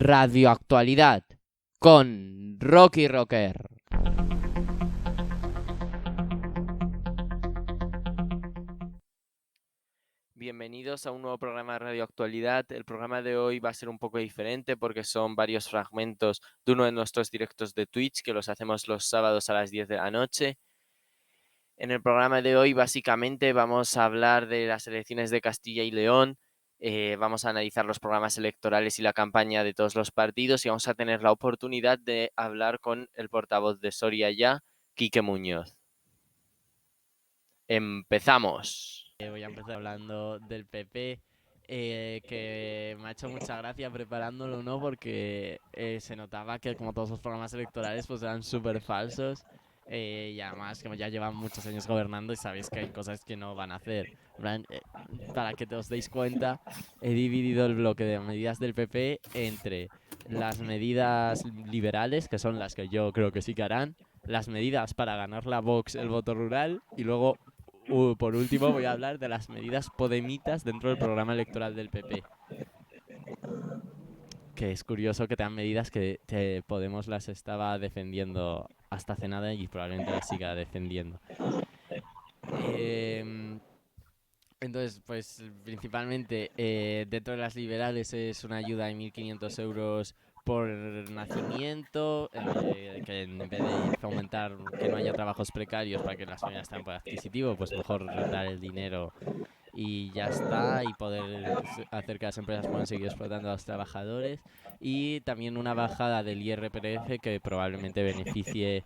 Radioactualidad con Rocky Rocker. Bienvenidos a un nuevo programa de Radioactualidad. El programa de hoy va a ser un poco diferente porque son varios fragmentos de uno de nuestros directos de Twitch que los hacemos los sábados a las 10 de la noche. En el programa de hoy básicamente vamos a hablar de las elecciones de Castilla y León, vamos a analizar los programas electorales y la campaña de todos los partidos y vamos a tener la oportunidad de hablar con el portavoz de Soria Ya, Quique Muñoz. ¡Empezamos! Voy a empezar hablando del PP, que me ha hecho mucha gracia preparándolo, ¿no? Porque se notaba que, como todos los programas electorales, pues eran súper falsos. Y además, como ya llevan muchos años gobernando y sabéis que hay cosas que no van a hacer. Para que os deis cuenta, he dividido el bloque de medidas del PP entre las medidas liberales, que son las que yo creo que sí que harán, las medidas para ganar la Vox el voto rural y luego por último voy a hablar de las medidas podemitas dentro del programa electoral del PP. Que es curioso que tengan medidas que Podemos las estaba defendiendo hasta hace nada y probablemente las siga defendiendo. Entonces, pues principalmente dentro de las liberales es una ayuda de 1.500 euros por nacimiento, que en vez de fomentar que no haya trabajos precarios para que las familias tengan poder adquisitivo, pues mejor dar el dinero y ya está, y poder hacer que las empresas puedan seguir explotando a los trabajadores, y también una bajada del IRPF que probablemente beneficie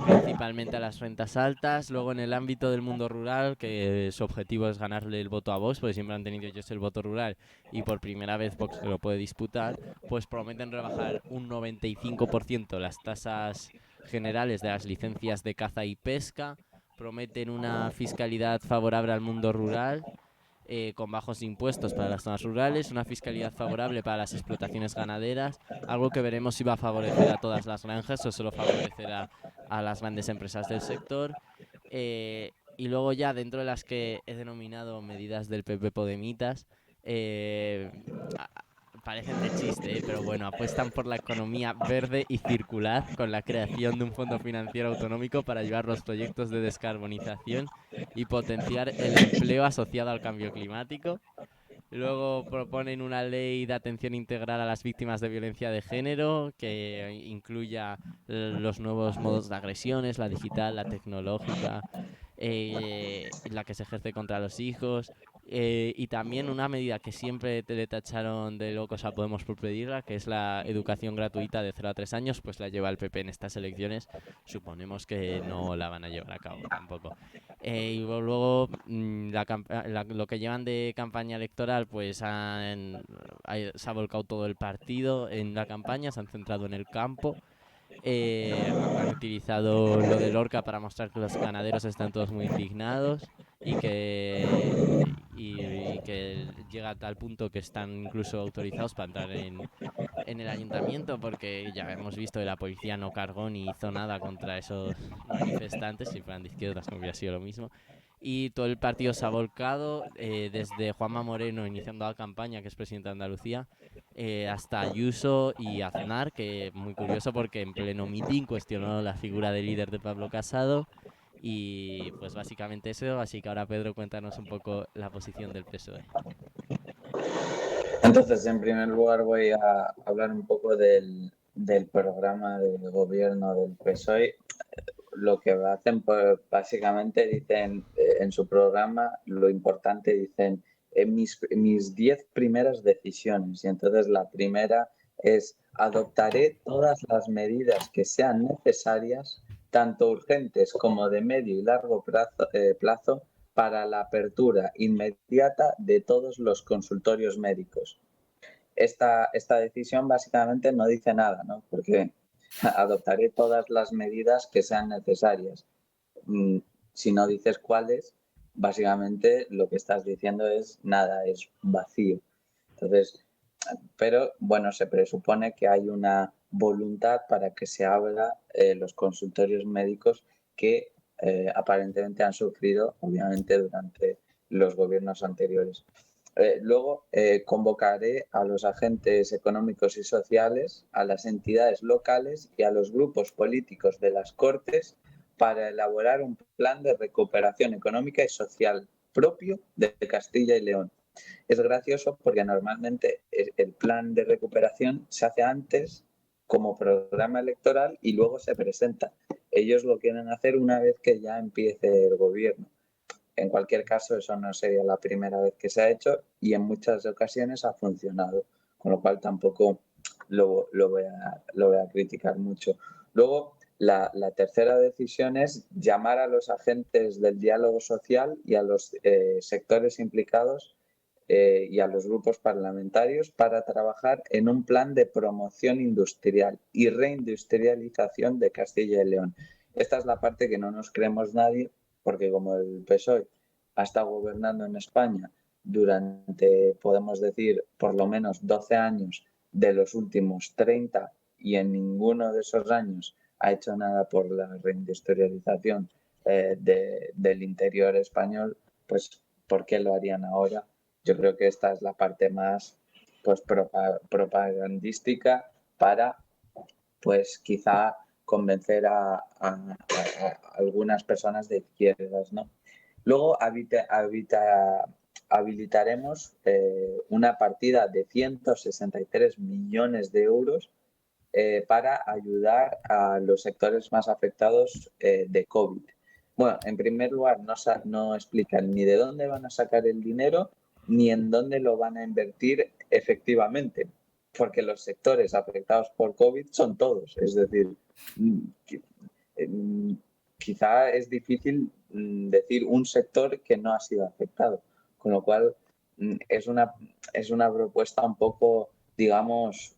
principalmente a las rentas altas. Luego en el ámbito del mundo rural, que su objetivo es ganarle el voto a Vox, porque siempre han tenido ellos el voto rural y por primera vez Vox lo puede disputar, pues prometen rebajar un 95% las tasas generales de las licencias de caza y pesca, prometen una fiscalidad favorable al mundo rural, con bajos impuestos para las zonas rurales, una fiscalidad favorable para las explotaciones ganaderas, algo que veremos si va a favorecer a todas las granjas o solo favorecerá a las grandes empresas del sector. Y luego ya dentro de las que he denominado medidas del PP Podemitas, eh, parecen de chiste, pero bueno, apuestan por la economía verde y circular con la creación de un fondo financiero autonómico para ayudar los proyectos de descarbonización y potenciar el empleo asociado al cambio climático. Luego proponen una ley de atención integral a las víctimas de violencia de género que incluya los nuevos modos de agresiones, la digital, la tecnológica, la que se ejerce contra los hijos, y también una medida que siempre te le tacharon de locos a Podemos por pedirla, que es la educación gratuita de 0 a 3 años, pues la lleva el PP en estas elecciones. Suponemos que no la van a llevar a cabo tampoco. Y luego lo que llevan de campaña electoral, pues se ha volcado todo el partido en la campaña, se han centrado en el campo. Han utilizado lo de Lorca para mostrar que los ganaderos están todos muy indignados y que llega a tal punto que están incluso autorizados para entrar en el ayuntamiento, porque ya hemos visto que la policía no cargó ni hizo nada contra esos manifestantes, si fueran de izquierdas como hubiera sido lo mismo. Y todo el partido se ha volcado, desde Juanma Moreno iniciando la campaña, que es presidente de Andalucía, hasta Ayuso y Aznar, que muy curioso porque en pleno mitin cuestionó la figura de líder de Pablo Casado. Y pues básicamente eso, así que ahora Pedro, cuéntanos un poco la posición del PSOE. Entonces, en primer lugar, voy a hablar un poco del programa de gobierno del PSOE. Lo que hacen, pues, básicamente, dicen en su programa, lo importante, dicen mis 10 primeras decisiones. Y entonces la primera es: adoptaré todas las medidas que sean necesarias, tanto urgentes como de medio y largo plazo, para la apertura inmediata de todos los consultorios médicos. Esta decisión básicamente no dice nada, ¿no? Porque adoptaré todas las medidas que sean necesarias. Si no dices cuáles, básicamente lo que estás diciendo es nada, es vacío. Entonces, pero bueno, se presupone que hay una voluntad para que se abra los consultorios médicos que aparentemente han sufrido, obviamente, durante los gobiernos anteriores. Luego convocaré a los agentes económicos y sociales, a las entidades locales y a los grupos políticos de las Cortes para elaborar un plan de recuperación económica y social propio de Castilla y León. Es gracioso porque normalmente el plan de recuperación se hace antes como programa electoral y luego se presenta. Ellos lo quieren hacer una vez que ya empiece el gobierno. En cualquier caso, eso no sería la primera vez que se ha hecho y en muchas ocasiones ha funcionado, con lo cual tampoco lo voy a criticar mucho. Luego, la tercera decisión es llamar a los agentes del diálogo social y a los sectores implicados y a los grupos parlamentarios para trabajar en un plan de promoción industrial y reindustrialización de Castilla y León. Esta es la parte que no nos creemos nadie, porque como el PSOE ha estado gobernando en España durante, podemos decir, por lo menos 12 años de los últimos 30 y en ninguno de esos años ha hecho nada por la reindustrialización del interior español, pues ¿por qué lo harían ahora? Yo creo que esta es la parte más pues propagandística para pues quizá convencer a algunas personas de izquierdas, ¿no? Luego habilitaremos una partida de 163 millones de euros para ayudar a los sectores más afectados de COVID. Bueno, en primer lugar, no explican ni de dónde van a sacar el dinero ni en dónde lo van a invertir efectivamente, porque los sectores afectados por COVID son todos. Es decir, quizá es difícil decir un sector que no ha sido afectado, con lo cual es una propuesta un poco, digamos,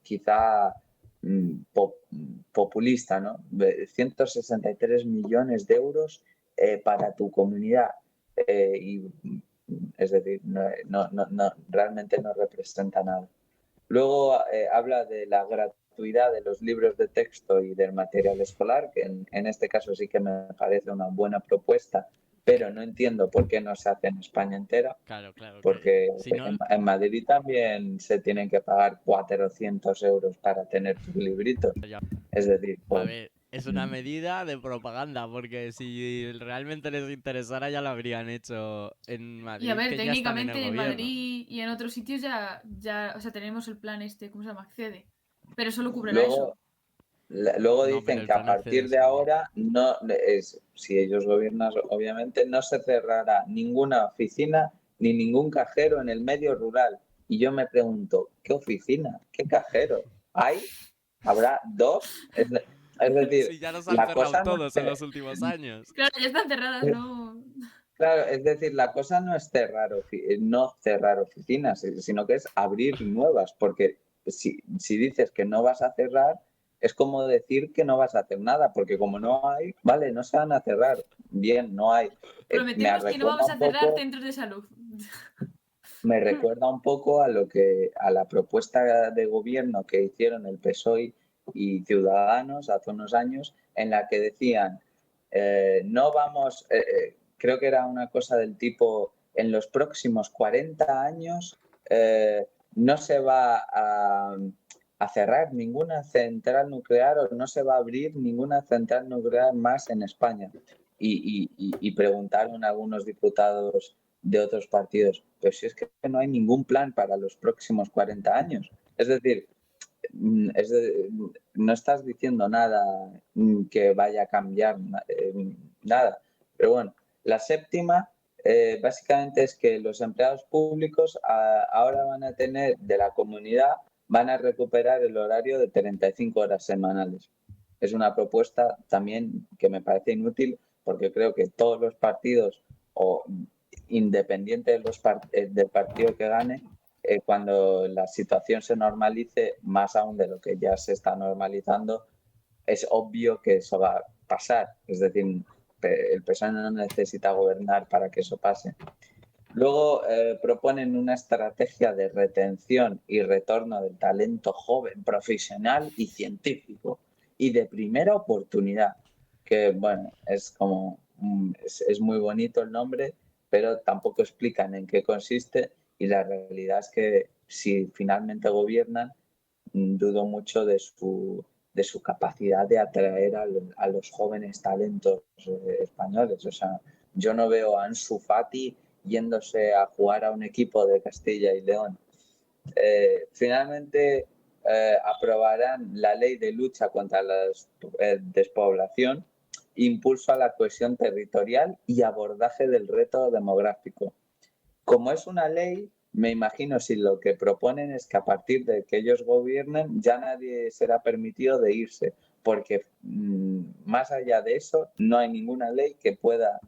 quizá populista, ¿no? 163 millones de euros para tu comunidad. Y, es decir, realmente no representa nada. Luego habla de la gratuidad de los libros de texto y del material escolar, que en este caso sí que me parece una buena propuesta, pero no entiendo por qué no se hace en España entera. Claro, claro, que Porque si no, en Madrid también se tienen que pagar 400 euros para tener tus libritos. ya, Es decir, a pues, ver, es una medida de propaganda, porque si realmente les interesara ya lo habrían hecho en Y a Madrid, ver, que ya están en el técnicamente en gobierno. Madrid y en otros sitios ya, o sea, tenemos el plan este, ¿cómo se llama? Accede. Pero solo cubrirá luego, eso. luego No, pero dicen el que a plan accede partir de sí. ahora, no si ellos gobiernan, obviamente, no se cerrará ninguna oficina ni ningún cajero en el medio rural. Y yo me pregunto, ¿qué oficina? ¿Qué cajero? ¿Hay? ¿Habrá dos? Es decir, Si ya los han la cerrado cosa no todos en los últimos años. Claro, ya están cerradas, es, ¿no? Claro, es decir, la cosa no es no cerrar oficinas, sino que es abrir nuevas, porque si dices que no vas a cerrar, es como decir que no vas a hacer nada, porque como no hay, vale, no se van a cerrar, bien, no hay. Me Prometemos que no recuerda vamos un a cerrar poco, centros de salud. me recuerda un poco a la propuesta de gobierno que hicieron el PSOE y Ciudadanos hace unos años, en la que decían no vamos, creo que era una cosa del tipo, en los próximos 40 años no se va a cerrar ninguna central nuclear o no se va a abrir ninguna central nuclear más en España. Y preguntaron a algunos diputados de otros partidos, pero si es que no hay ningún plan para los próximos 40 años. Es decir, no estás diciendo nada que vaya a cambiar nada. Pero bueno, la séptima básicamente es que los empleados públicos ahora van a tener de la comunidad, van a recuperar el horario de 35 horas semanales. Es una propuesta también que me parece inútil porque creo que todos los partidos o independiente del partido que gane, cuando la situación se normalice, más aún de lo que ya se está normalizando, es obvio que eso va a pasar. Es decir, el PSOE no necesita gobernar para que eso pase. Luego proponen una estrategia de retención y retorno del talento joven, profesional y científico y de primera oportunidad, que bueno, es como es muy bonito el nombre, pero tampoco explican en qué consiste y la realidad es que si finalmente gobiernan, dudo mucho de su capacidad de atraer a los jóvenes talentos españoles. O sea, yo no veo a Ansu Fati yéndose a jugar a un equipo de Castilla y León. Finalmente aprobarán la ley de lucha contra la despoblación, impulso a la cohesión territorial y abordaje del reto demográfico. Como es una ley, me imagino si lo que proponen es que a partir de que ellos gobiernen ya nadie será permitido de irse, porque más allá de eso no hay ninguna ley que pueda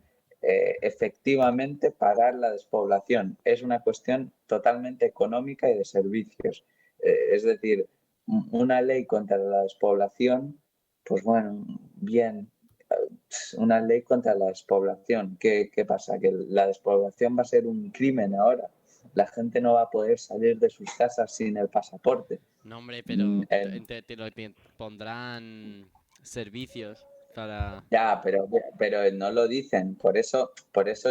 efectivamente parar la despoblación. Es una cuestión totalmente económica y de servicios. Es decir, una ley contra la despoblación, pues bueno, bien, una ley contra la despoblación. ¿Qué pasa? Que la despoblación va a ser un crimen ahora. La gente no va a poder salir de sus casas sin el pasaporte. No, hombre, pero te pondrán servicios para... Ya, pero no lo dicen. Por eso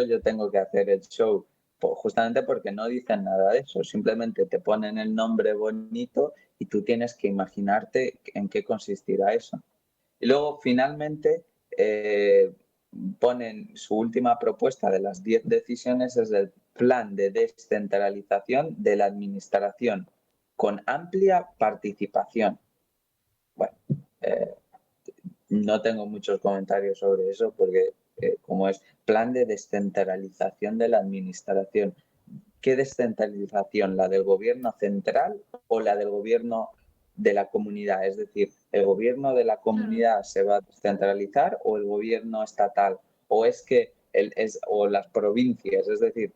yo tengo que hacer el show. Justamente porque no dicen nada de eso. Simplemente te ponen el nombre bonito y tú tienes que imaginarte en qué consistirá eso. Y luego, finalmente, ponen su última propuesta de las 10 decisiones, es el plan de descentralización de la administración con amplia participación. Bueno, no tengo muchos comentarios sobre eso porque, como es plan de descentralización de la administración, ¿qué descentralización? ¿La del gobierno central o la del gobierno de la comunidad? Es decir, ¿el gobierno de la comunidad se va a descentralizar o el gobierno estatal? ¿O es que o las provincias? Es decir,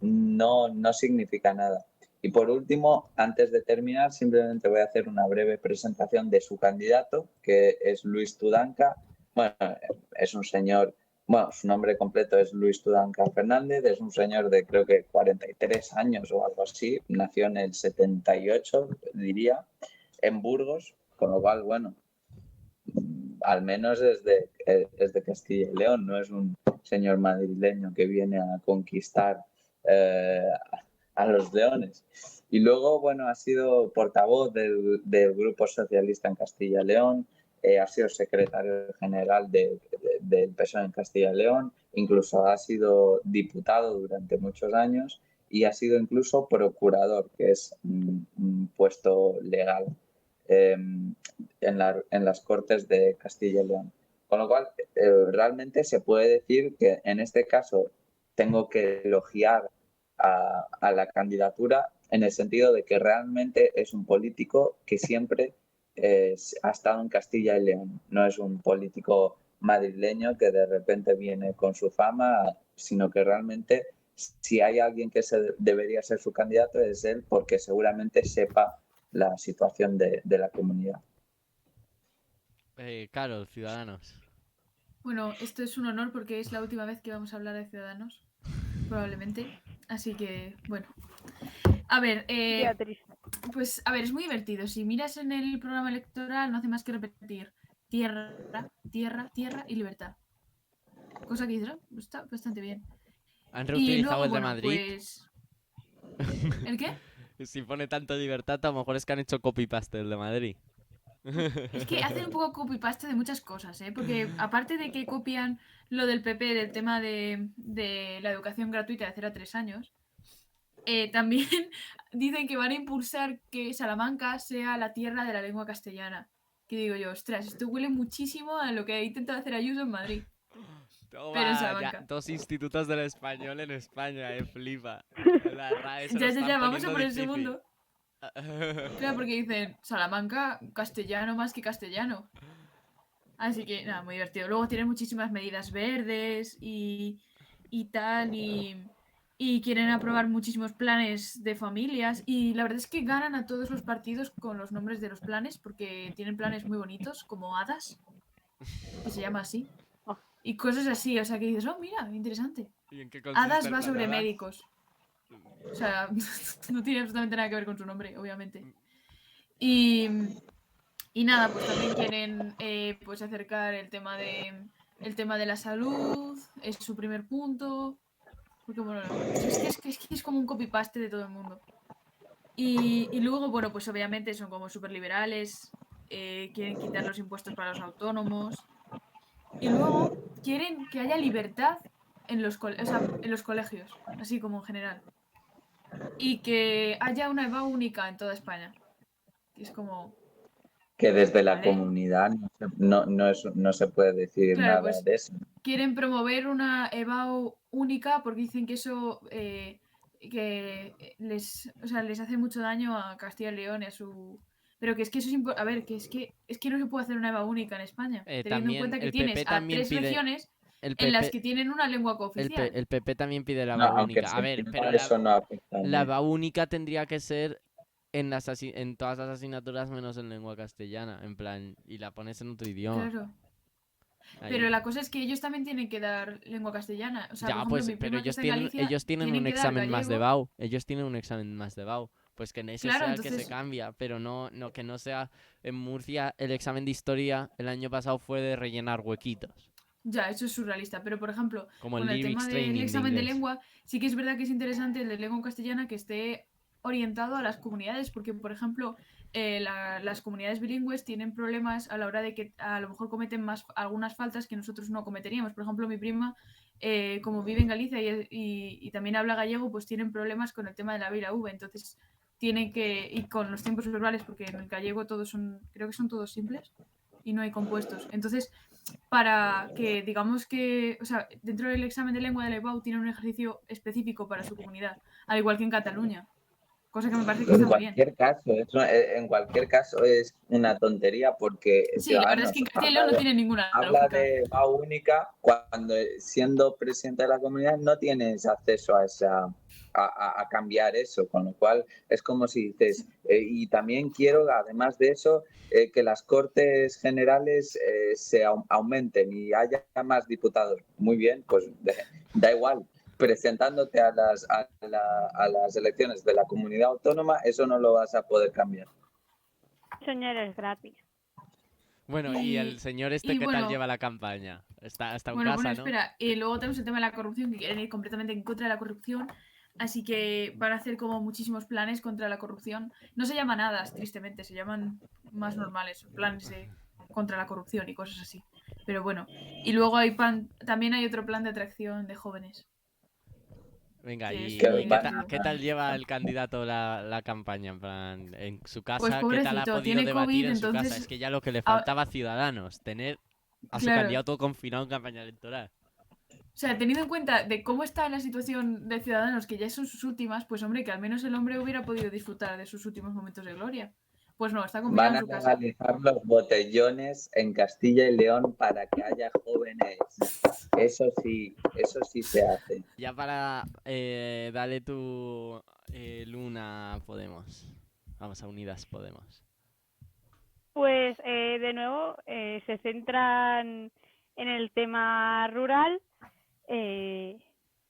no significa nada. Y por último, antes de terminar, simplemente voy a hacer una breve presentación de su candidato, que es Luis Tudanca. Bueno, es un señor, bueno, su nombre completo es Luis Tudanca Fernández, es un señor de creo que 43 años o algo así, nació en el 78, diría, en Burgos, con lo cual, bueno, al menos es de Castilla y León, no es un señor madrileño que viene a conquistar a los leones. Y luego, bueno, ha sido portavoz del Grupo Socialista en Castilla y León, ha sido secretario general del PSOE en Castilla y León, incluso ha sido diputado durante muchos años y ha sido incluso procurador, que es un puesto legal en las Cortes de Castilla y León. Con lo cual, realmente se puede decir que en este caso tengo que elogiar a la candidatura en el sentido de que realmente es un político que siempre ha estado en Castilla y León. No es un político madrileño que de repente viene con su fama, sino que realmente si hay alguien que debería ser su candidato es él, porque seguramente sepa la situación de la comunidad. Carol, Ciudadanos. Bueno, esto es un honor porque es la última vez que vamos a hablar de Ciudadanos, probablemente. Así que, bueno. A ver, Beatriz. pues, a ver, es muy divertido. Si miras en el programa electoral, no hace más que repetir tierra, tierra, tierra y libertad. Cosa que dices, "Oh, está bastante bien". Han Y reutilizado luego, el de bueno, Madrid. pues... ¿El qué? Si pone tanto libertad, a lo mejor es que han hecho copy-paste el de Madrid. Es que hacen un poco copy-paste de muchas cosas, ¿eh? Porque aparte de que copian lo del PP, del tema de la educación gratuita de 0 a 3 años, también dicen que van a impulsar que Salamanca sea la tierra de la lengua castellana. Que digo yo, ostras, esto huele muchísimo a lo que ha intentado hacer Ayuso en Madrid. Toma, Pero en ya, Salamanca. 2 institutos del español en España, flipa. La RAE se lo Ya, están vamos a poniendo por ese difícil. mundo. Claro, porque dicen Salamanca, castellano más que castellano. Así que, nada, muy divertido. Luego tienen muchísimas medidas verdes y tal, y quieren aprobar muchísimos planes de familias. Y la verdad es que ganan a todos los partidos con los nombres de los planes, porque tienen planes muy bonitos, como Hadas, que se llama así. Oh. Y cosas así, o sea, que dices, oh, mira, interesante. ¿Y en qué consiste Hadas el va plan de sobre Hadas? médicos. O sea, no tiene absolutamente nada que ver con su nombre, obviamente. Y nada, pues también quieren pues acercar el tema de la salud, es su primer punto. Porque, bueno, es que es como un copy-paste de todo el mundo. Y luego, bueno, pues obviamente son como súper liberales, quieren quitar los impuestos para los autónomos. Y luego quieren que haya libertad en en los colegios, así como en general. Y que haya una EBAU única en toda España. Y es como, Que desde la ¿vale? comunidad no se puede decir Claro, nada pues de eso. quieren promover una EBAU única porque dicen que eso que les hace mucho daño a Castilla y León y a su... Pero que es que eso es a ver, que no se puede hacer una EBAU única en España, teniendo en También cuenta que el tienes PP a también 3 pide regiones el en las PP que tienen una lengua cooficial. el PP también pide la No, EBAU aunque única. A se ver, entienda, pero eso no afecta la mucho. EBAU única tendría que ser en todas las asignaturas menos en lengua castellana, en plan, y la pones en otro idioma. Claro. Pero Ahí. la cosa es que ellos también tienen que dar lengua castellana. O sea, por Ya, ejemplo, pues, mi pero prima que está en Galicia ellos tienen tienen un que dar examen más de gallego. BAU. Ellos tienen un examen más de BAU. Pues que en ese Claro, sea el que se entonces cambia, pero que no sea en Murcia el examen de historia el año pasado fue de rellenar huequitos, ya, eso es surrealista. Pero, por ejemplo, como el con el tema Lyrics del Training de examen de inglés. lengua, sí que es verdad que es interesante el de lengua castellana que esté orientado a las comunidades, porque, por ejemplo, las comunidades bilingües tienen problemas a la hora de que a lo mejor cometen algunas faltas que nosotros no cometeríamos. Por ejemplo, mi prima, como vive en Galicia y también habla gallego, pues tienen problemas con el tema de la B y la V. Entonces, tienen que, y con los tiempos verbales, porque en el gallego todos creo que son todos simples y no hay compuestos. Entonces, para que digamos que, o sea, dentro del examen de lengua de la EBAU tiene un ejercicio específico para su comunidad, al igual que en Cataluña, cosa que me parece que está muy bien. En cualquier caso es una tontería porque Sí, la verdad es que Ciudadanos en Castilla y León no tiene ninguna habla lógica. de va única cuando siendo presidente de la comunidad no tienes acceso a cambiar eso, con lo cual es como si dices, y también quiero, además de eso, que las Cortes Generales se aumenten y haya más diputados. Muy bien, pues da igual. Presentándote a las elecciones de la comunidad autónoma, eso no lo vas a poder cambiar. Señores, gratis. Bueno, y el señor y ¿qué tal bueno, lleva la campaña? Está en bueno, casa, ¿no? espera, y luego tenemos el tema de la corrupción, que quieren ir completamente en contra de la corrupción, así que van a hacer como muchísimos planes contra la corrupción. No se llaman nada, tristemente, se llaman más normales, planes contra la corrupción y cosas así. Pero bueno, y luego también hay otro plan de atracción de jóvenes, Venga, que es Que muy divertido. qué tal lleva el candidato la campaña? En plan, en su Pues casa, ¿qué tal ha pobrecito, podido tiene debatir COVID, en su casa? Es entonces, que ya lo que le ah, faltaba a Ciudadanos, tener a su claro, candidato confinado en campaña electoral. o sea, teniendo en cuenta de cómo está la situación de Ciudadanos, que ya son sus últimas, pues hombre, que al menos el hombre hubiera podido disfrutar de sus últimos momentos de gloria. Pues no, está confinado van en a su casa. legalizar los botellones en Castilla y León para que haya jóvenes. Eso sí se hace. Ya para dale tu Luna a Podemos. Vamos a Unidas Podemos. Pues de nuevo se centran en el tema rural,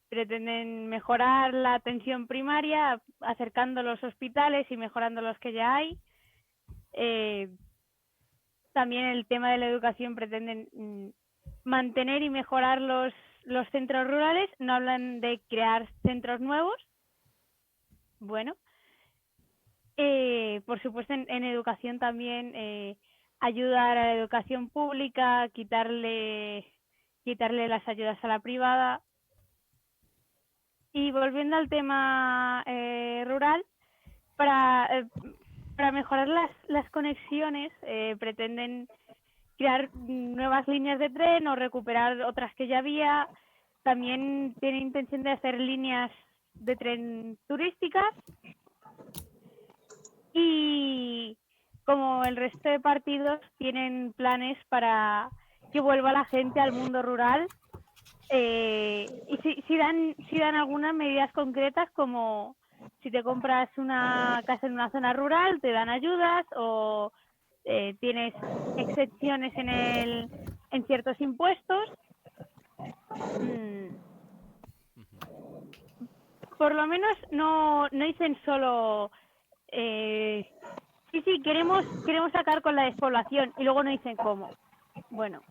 pretenden mejorar la atención primaria acercando los hospitales y mejorando los que ya hay. También el tema de la educación pretenden mantener y mejorar los centros rurales, no hablan de crear centros nuevos. Bueno, por supuesto en educación también ayudar a la educación pública, quitarle las ayudas a la privada. Y volviendo al tema rural, para mejorar las conexiones pretenden crear nuevas líneas de tren o recuperar otras que ya había. También tiene intención de hacer líneas de tren turísticas. Y como el resto de partidos tienen planes para que vuelva la gente al mundo rural y si dan algunas medidas concretas, como si te compras una casa en una zona rural te dan ayudas o tienes excepciones en ciertos impuestos. Por lo menos no dicen solo sí, queremos sacar con la despoblación y luego no dicen cómo. Bueno.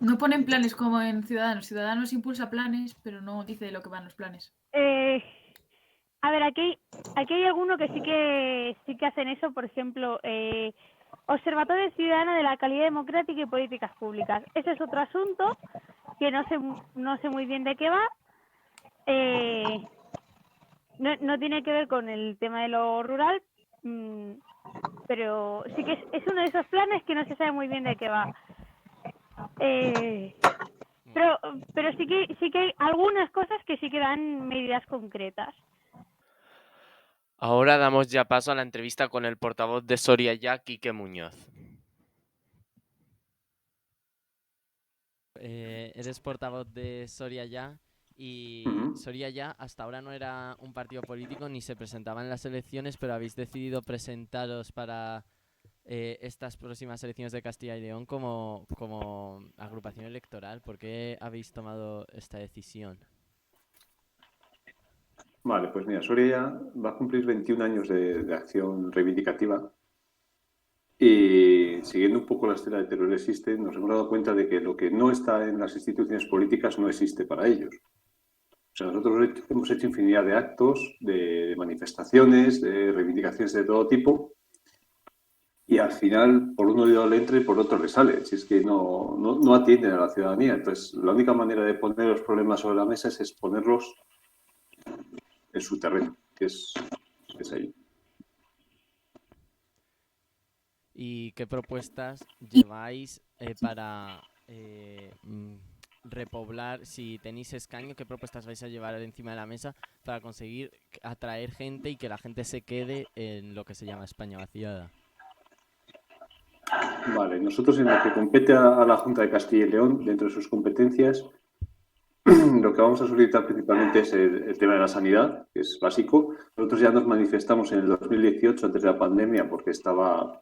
No ponen planes como en Ciudadanos. Ciudadanos impulsa planes, pero no dice de lo que van los planes. A ver, aquí hay alguno que sí que hacen eso, por ejemplo, Observatorio Ciudadano de la Calidad Democrática y Políticas Públicas. Ese es otro asunto que no sé muy bien de qué va. No tiene que ver con el tema de lo rural, pero sí que es uno de esos planes que no se sabe muy bien de qué va. Pero sí que hay algunas cosas que sí que dan medidas concretas. Ahora damos ya paso a la entrevista con el portavoz de Soria Ya, Quique Muñoz. Eres portavoz de Soria Ya y Soria Ya hasta ahora no era un partido político ni se presentaba en las elecciones, pero habéis decidido presentaros para estas próximas elecciones de Castilla y León como agrupación electoral. ¿Por qué habéis tomado esta decisión? Vale, pues mira, Soria Ya va a cumplir 21 años de acción reivindicativa y siguiendo un poco la estela de Terror Existe, nos hemos dado cuenta de que lo que no está en las instituciones políticas no existe para ellos. O sea, nosotros hemos hecho infinidad de actos, de manifestaciones, de reivindicaciones de todo tipo y al final por un oído le entra y por otro le sale. Si es que no atienden a la ciudadanía. Entonces, la única manera de poner los problemas sobre la mesa es ponerlos en su terreno, que es ahí. ¿Y qué propuestas lleváis para repoblar, si tenéis escaño, qué propuestas vais a llevar encima de la mesa para conseguir atraer gente y que la gente se quede en lo que se llama España vaciada? Vale, nosotros en lo que compete a la Junta de Castilla y León, dentro de sus competencias, lo que vamos a solicitar principalmente es el tema de la sanidad, que es básico. Nosotros ya nos manifestamos en el 2018, antes de la pandemia, porque estaba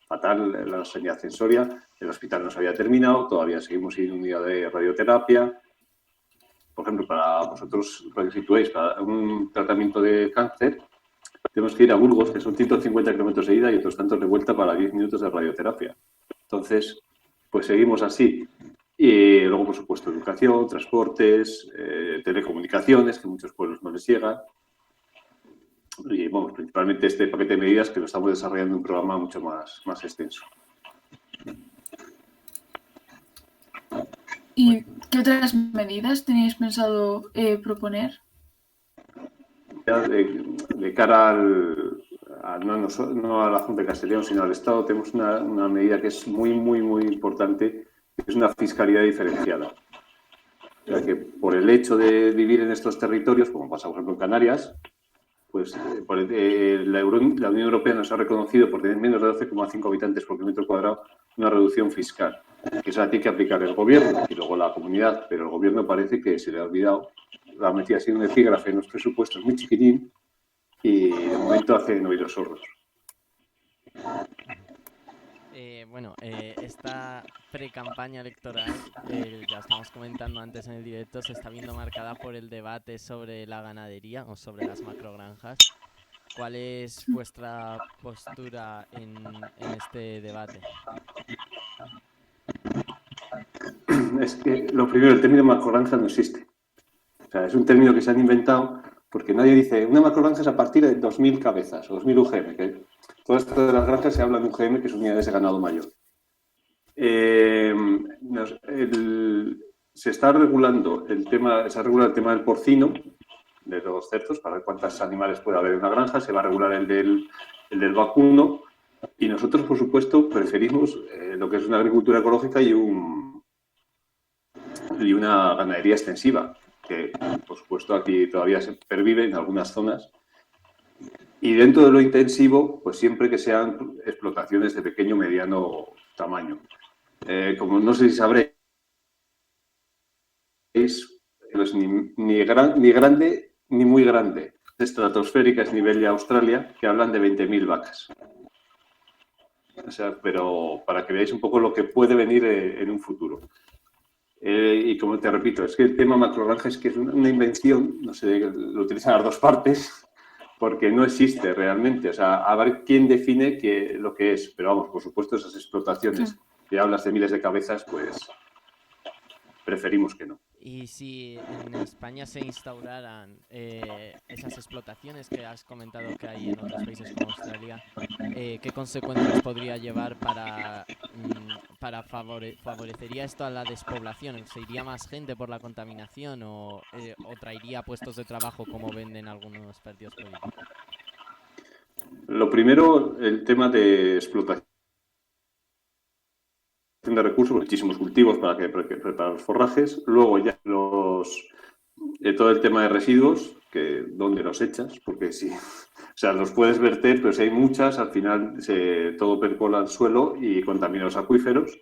fatal la sanidad en Soria, el hospital no se había terminado, todavía seguimos sin unidad de radioterapia. Por ejemplo, para vosotros, para que situéis, para un tratamiento de cáncer, tenemos que ir a Burgos, que son 150 kilómetros de ida y otros tantos de vuelta para 10 minutos de radioterapia. Entonces, pues seguimos así. Y luego, por supuesto, educación, transportes, telecomunicaciones, que a muchos pueblos no les llega. Y, bueno, principalmente este paquete de medidas que lo estamos desarrollando en un programa mucho más extenso. ¿Y qué otras medidas tenéis pensado proponer? De cara no a la Junta de Castilla y León, sino al Estado, tenemos una medida que es muy importante, que es una fiscalidad diferenciada. O sea, que por el hecho de vivir en estos territorios, como pasa, por ejemplo, en Canarias, pues la Unión Europea nos ha reconocido, por tener menos de 12,5 habitantes por kilómetro cuadrado, una reducción fiscal, que esa tiene que aplicar el gobierno y luego la comunidad, pero el gobierno parece que se le ha olvidado, la ha metido así en un epígrafe en los presupuestos muy chiquitín y de momento hacen oídos sordos. Esta pre-campaña electoral, ya estamos comentando antes en el directo, se está viendo marcada por el debate sobre la ganadería o sobre las macrogranjas. ¿Cuál es vuestra postura en este debate? Es que lo primero, el término macrogranja no existe. O sea, es un término que se han inventado porque nadie dice una macrogranja es a partir de 2.000 cabezas o 2.000 UGM. Que todo esto de las granjas se habla de UGM, que es unidades de ganado mayor. Se está regulando el tema, se regula el tema del porcino, de los cerdos, para ver cuántos animales puede haber en una granja. Se va a regular el del vacuno. Y nosotros, por supuesto, preferimos lo que es una agricultura ecológica y una ganadería extensiva, que, por supuesto, aquí todavía se pervive en algunas zonas. Y dentro de lo intensivo, pues siempre que sean explotaciones de pequeño o mediano tamaño. Como no sé si sabréis, pues ni grande ni muy grande. Estratosférica es nivel de Australia, que hablan de 20.000 vacas. O sea, pero para que veáis un poco lo que puede venir en un futuro. Y como te repito, es que el tema macrogranja es que es una invención, no sé, lo utilizan las dos partes, porque no existe realmente. O sea, a ver quién define lo que es. Pero vamos, por supuesto, esas explotaciones que hablas de miles de cabezas, pues preferimos que no. Y si en España se instauraran esas explotaciones que has comentado que hay en otros países como Australia, ¿qué consecuencias podría llevar para favorecería esto a la despoblación? ¿Se iría más gente por la contaminación o traería puestos de trabajo como venden algunos partidos políticos? Lo primero, el tema de explotación de recursos, muchísimos cultivos para los forrajes. Luego ya todo el tema de residuos, que dónde los echas, porque si, o sea, los puedes verter, pero si hay muchas, al final todo percola al suelo y contamina los acuíferos.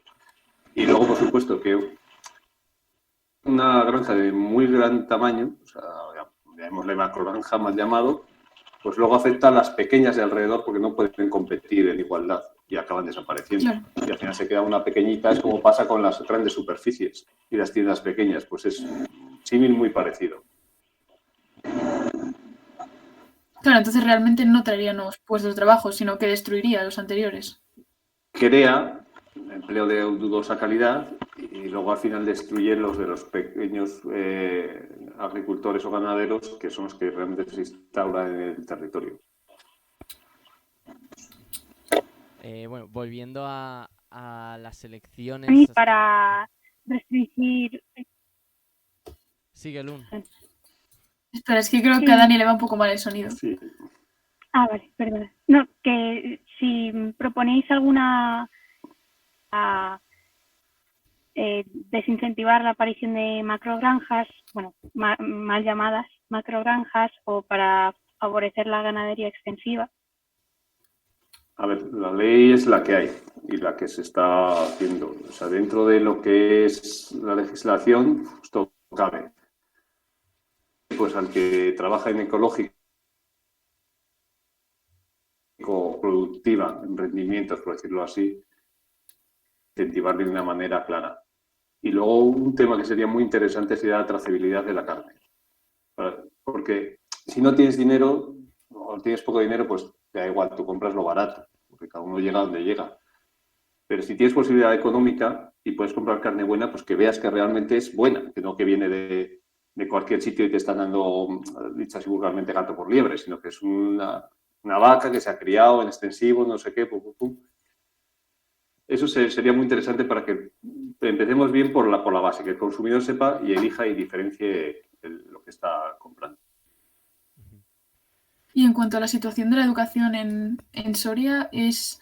Y luego, por supuesto, que una granja de muy gran tamaño, o sea, llamémosle macrogranja mal llamado, pues luego afecta a las pequeñas de alrededor porque no pueden competir en igualdad y acaban desapareciendo. Claro. Y al final se queda una pequeñita, es como pasa con las grandes superficies y las tiendas pequeñas, pues es un símil muy parecido. Claro, entonces realmente no traería nuevos puestos de trabajo, sino que destruiría los anteriores. Crea empleo de dudosa calidad y luego al final destruye los de los pequeños agricultores o ganaderos, que son los que realmente se instauran en el territorio. Bueno, volviendo a las elecciones... Y para restringir. Sigue, Lun. Espera, es que creo que a Dani le va un poco mal el sonido. Sí. Ah, vale, perdón. No, que si proponéis alguna desincentivar la aparición de macrogranjas, bueno, mal llamadas macrogranjas, o para favorecer la ganadería extensiva. A ver, la ley es la que hay y la que se está haciendo. O sea, dentro de lo que es la legislación, pues todo cabe. Pues al que trabaja en ecológico, productiva, en rendimientos, por decirlo así, incentivarle de una manera clara. Y luego un tema que sería muy interesante sería la trazabilidad de la carne. Porque si no tienes dinero o tienes poco dinero, pues te da igual, tú compras lo barato, porque cada uno llega donde llega. Pero si tienes posibilidad económica y puedes comprar carne buena, pues que veas que realmente es buena, que no que viene de cualquier sitio y te están dando, dicho así vulgarmente, gato por liebre, sino que es una vaca que se ha criado en extensivo, no sé qué, pum, pum, pum. Eso sería muy interesante para que empecemos bien por la base, que el consumidor sepa y elija y diferencie lo que está comprando. Y en cuanto a la situación de la educación en Soria, ¿es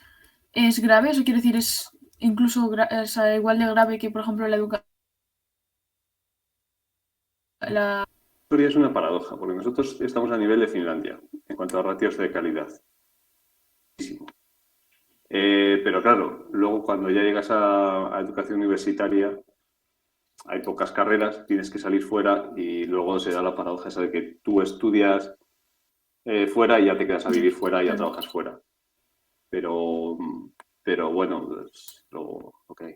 grave? Eso quiere decir, ¿es incluso igual de grave que, por ejemplo, la educación? Soria es una paradoja, porque nosotros estamos a nivel de Finlandia en cuanto a ratios de calidad. Pero claro, luego cuando ya llegas a educación universitaria, hay pocas carreras, tienes que salir fuera y luego se da la paradoja esa de que tú estudias fuera y ya te quedas a vivir fuera y ya trabajas fuera. Pero bueno, es lo que hay.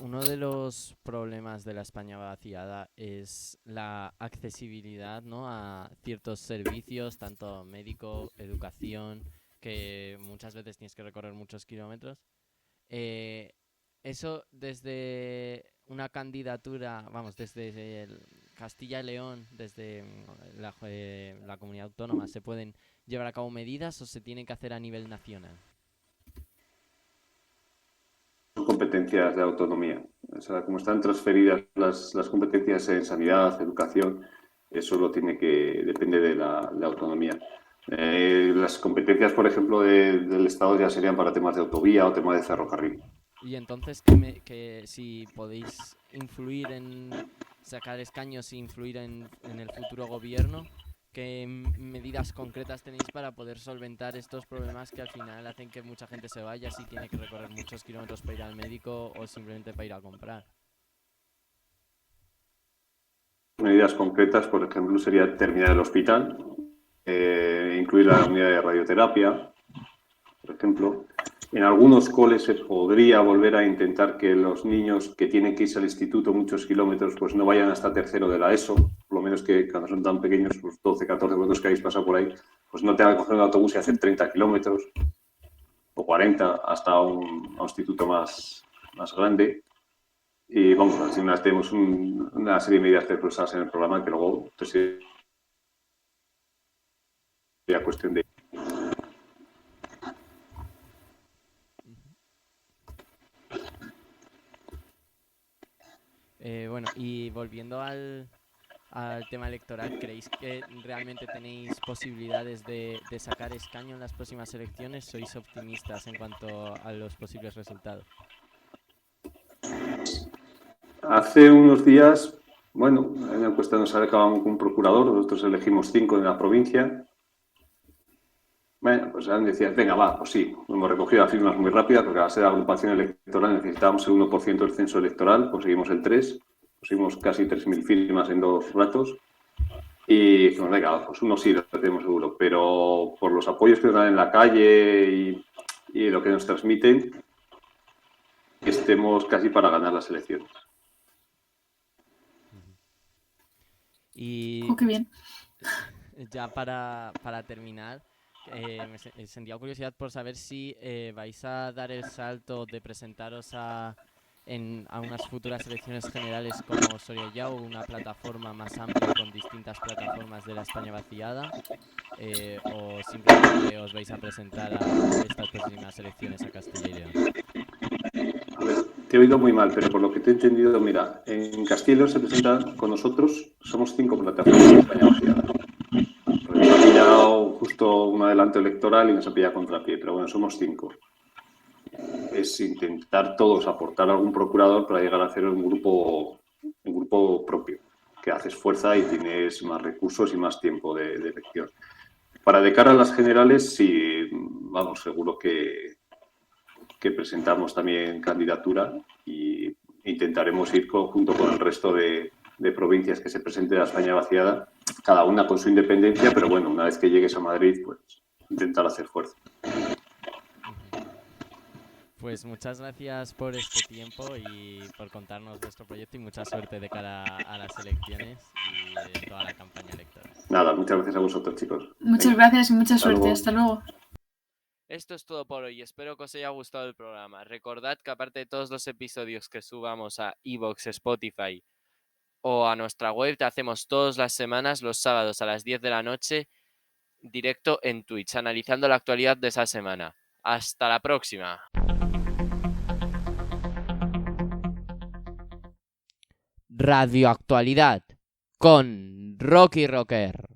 Uno de los problemas de la España vaciada es la accesibilidad, ¿no?, a ciertos servicios, tanto médico, educación, que muchas veces tienes que recorrer muchos kilómetros. Eso desde una candidatura, vamos, desde Castilla y León, desde la comunidad autónoma, ¿se pueden llevar a cabo medidas o se tienen que hacer a nivel nacional? Competencias de autonomía. O sea, como están transferidas las competencias en sanidad, educación, eso depende de la autonomía. Las competencias, por ejemplo, del Estado ya serían para temas de autovía o temas de ferrocarril. Y entonces, que si podéis influir en sacar escaños e influir en el futuro gobierno, ¿qué medidas concretas tenéis para poder solventar estos problemas que al final hacen que mucha gente se vaya si tiene que recorrer muchos kilómetros para ir al médico o simplemente para ir a comprar? Medidas concretas, por ejemplo, sería terminar el hospital, incluir la unidad de radioterapia, por ejemplo. En algunos coles se podría volver a intentar que los niños que tienen que irse al instituto muchos kilómetros pues no vayan hasta tercero de la ESO, por lo menos que cuando son tan pequeños, pues 12, 14 kilómetros que habéis pasado por ahí, pues no tengan que coger un autobús y hacer 30 kilómetros o 40 hasta un instituto más más grande. Y vamos, al final tenemos una serie de medidas expresadas en el programa que luego pues, sería cuestión de... Bueno, y volviendo al tema electoral, ¿creéis que realmente tenéis posibilidades de sacar escaño en las próximas elecciones? ¿Sois optimistas en cuanto a los posibles resultados? Hace unos días, bueno, en la encuesta nos acabamos con un procurador, nosotros elegimos 5 en la provincia. Bueno, pues han decía, venga, va, pues sí, hemos recogido las firmas muy rápidas porque a ser agrupación electoral necesitábamos el 1% del censo electoral, conseguimos el 3%, pusimos casi 3.000 firmas en 2 ratos y dijimos, venga, pues uno sí lo tenemos seguro, pero por los apoyos que nos dan en la calle y lo que nos transmiten, estemos casi para ganar las elecciones. Y Oh, qué bien. ya para terminar, me sentía curiosidad por saber si vais a dar el salto de presentaros a unas futuras elecciones generales como Soria Yao, una plataforma más amplia con distintas plataformas de la España vaciada, o simplemente os vais a presentar a estas próximas elecciones a Castilla y León. A ver, te he oído muy mal, pero por lo que te he entendido, mira, en Castilla y León se presenta con nosotros, somos 5 plataformas de España vaciada. Porque nos ha pillado justo un adelanto electoral y nos ha pillado contrapié, pero bueno, somos 5. Es intentar todos aportar algún procurador para llegar a hacer un grupo propio, que haces fuerza y tienes más recursos y más tiempo de elección. Para de cara a las generales, sí, vamos, seguro que presentamos también candidatura y intentaremos ir junto con el resto de provincias que se presenten a España vaciada, cada una con su independencia, pero bueno, una vez que llegues a Madrid, pues intentar hacer fuerza. Pues muchas gracias por este tiempo y por contarnos vuestro proyecto y mucha suerte de cara a las elecciones y toda la campaña electoral. Nada, muchas gracias a vosotros, chicos. Muchas gracias y mucha suerte. Hasta luego. Esto es todo por hoy, espero que os haya gustado el programa. Recordad que aparte de todos los episodios que subamos a iVoox, Spotify o a nuestra web, te hacemos todas las semanas, los sábados a las 10 de la noche, directo en Twitch, analizando la actualidad de esa semana. ¡Hasta la próxima! Radio Actualidad con Rocky Rocker.